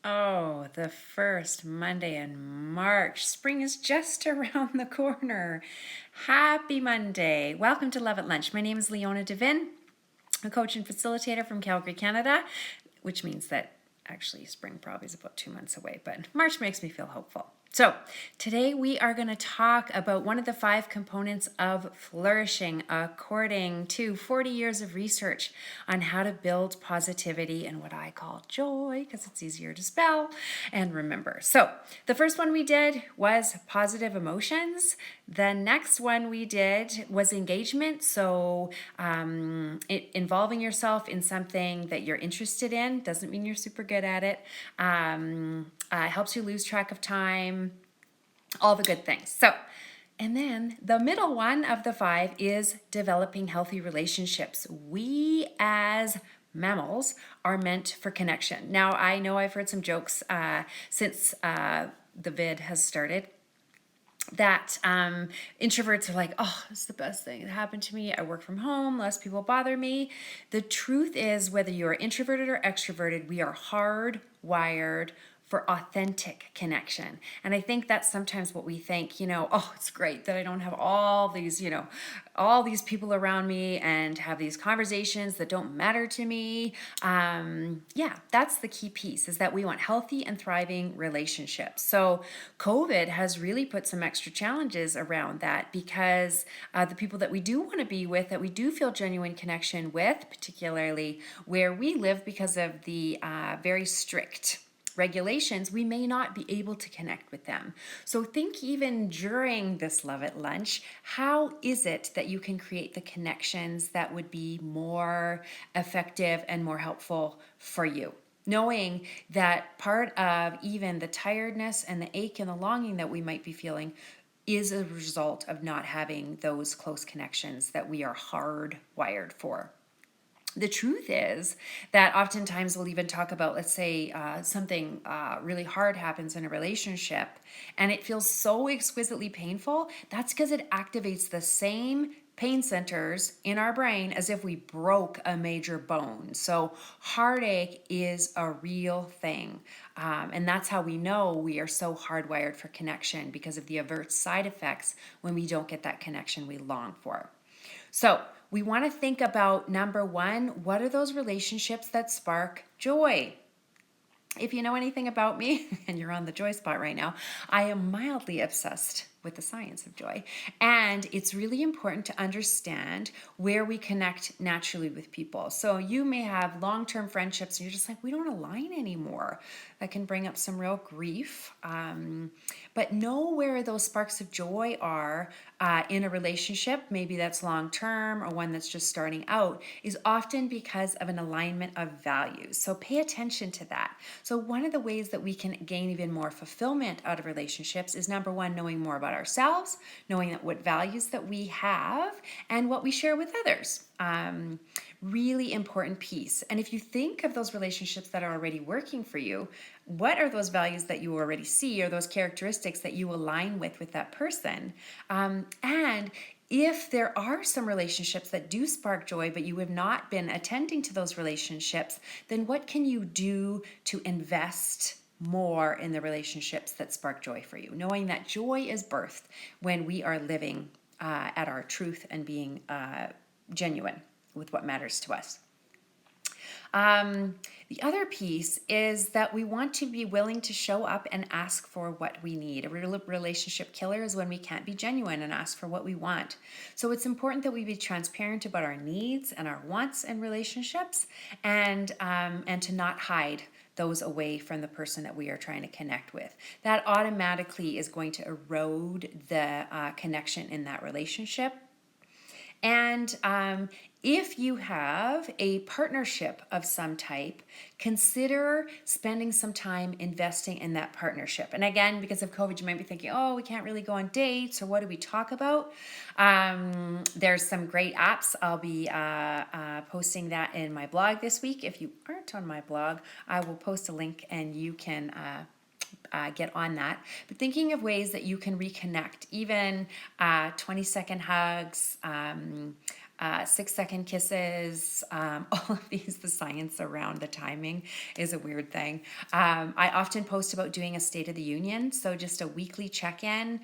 Oh, the first Monday in March. Spring is just around the corner. Happy Monday. Welcome to Love at Lunch. My name is Leona Devin, a coach and facilitator from Calgary, Canada, which means that actually spring probably is about 2 months away, but March makes me feel hopeful. So today we are going to talk about one of the 5 components of flourishing according to 40 years of research on how to build positivity and what I call joy because it's easier to spell and remember. So the first one we did was positive emotions. The next one we did was engagement. So involving yourself in something that you're interested in doesn't mean you're super good at it. Helps you lose track of time, all the good things. So, and then the middle one of the 5 is developing healthy relationships. We as mammals are meant for connection. Now, I know I've heard some jokes since the vid has started that introverts are like, oh, it's the best thing that happened to me. I work from home, less people bother me. The truth is, whether you're introverted or extroverted, we are hardwired for authentic connection. And I think that's sometimes what we think, oh, it's great that I don't have all these, all these people around me and have these conversations that don't matter to me. Yeah, that's the key piece, is that we want healthy and thriving relationships. So COVID has really put some extra challenges around that because the people that we do want to be with, that we do feel genuine connection with, particularly where we live because of the very strict regulations, we may not be able to connect with them. So think even during this Love at Lunch, how is it that you can create the connections that would be more effective and more helpful for you? Knowing that part of even the tiredness and the ache and the longing that we might be feeling is a result of not having those close connections that we are hardwired for. The truth is that oftentimes we'll even talk about, let's say, something really hard happens in a relationship and it feels so exquisitely painful. That's because it activates the same pain centers in our brain as if we broke a major bone. So heartache is a real thing. And that's how we know we are so hardwired for connection, because of the avert side effects when we don't get that connection we long for. So we want to think about, number 1, what are those relationships that spark joy? If you know anything about me, and you're on the joy spot right now, I am mildly obsessed with the science of joy. And it's really important to understand where we connect naturally with people. So you may have long-term friendships and you're just like, we don't align anymore. That can bring up some real grief. But know where those sparks of joy are in a relationship, maybe that's long-term or one that's just starting out, is often because of an alignment of values. So pay attention to that. So one of the ways that we can gain even more fulfillment out of relationships is, number 1, knowing more about ourselves, knowing that what values that we have and what we share with others. Really important piece. And if you think of those relationships that are already working for you, what are those values that you already see, or those characteristics that you align with that person? And if there are some relationships that do spark joy, but you have not been attending to those relationships, then what can you do to invest more in the relationships that spark joy for you? Knowing that joy is birthed when we are living at our truth and being genuine with what matters to us. The other piece is that we want to be willing to show up and ask for what we need. A relationship killer is when we can't be genuine and ask for what we want. So it's important that we be transparent about our needs and our wants in relationships, and to not hide those away from the person that we are trying to connect with. That automatically is going to erode the connection in that relationship. And if you have a partnership of some type, consider spending some time investing in that partnership. And again, because of COVID, you might be thinking, oh, we can't really go on dates, or what do we talk about? There's some great apps. I'll be posting that in my blog this week. If you aren't on my blog, I will post a link and you can get on that. But thinking of ways that you can reconnect, even 20-second hugs, 6-second kisses, all of these, the science around the timing is a weird thing. I often post about doing a State of the Union, so just a weekly check-in,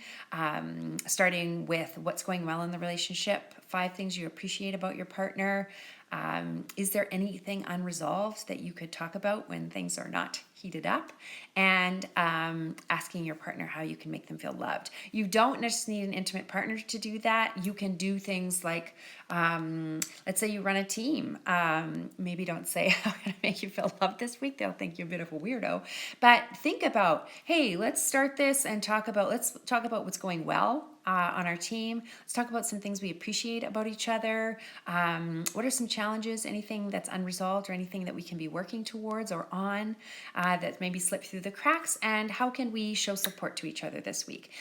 starting with what's going well in the relationship, 5 things you appreciate about your partner. Is there anything unresolved that you could talk about when things are not heated up? And asking your partner how you can make them feel loved. You don't just need an intimate partner to do that. You can do things like, let's say you run a team. Maybe don't say, how can I make you feel loved this week? They'll think you're a bit of a weirdo. But think about, hey, let's start this and let's talk about what's going well on our team. Let's talk about some things we appreciate about each other. What are some challenges, anything that's unresolved or anything that we can be working towards or on that maybe slipped through the cracks, and how can we show support to each other this week?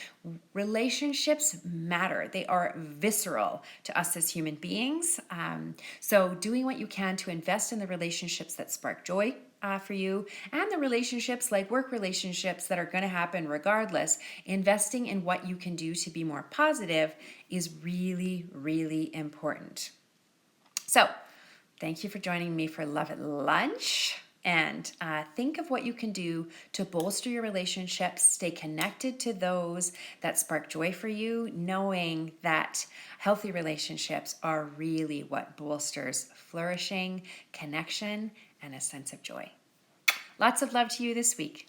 Relationships matter. They are visceral to us as human beings. So doing what you can to invest in the relationships that spark joy for you, and the relationships like work relationships that are going to happen regardless, investing in what you can do to be more positive is really, really important. So thank you for joining me for Love at Lunch. And think of what you can do to bolster your relationships, stay connected to those that spark joy for you, knowing that healthy relationships are really what bolsters flourishing, connection, and a sense of joy. Lots of love to you this week.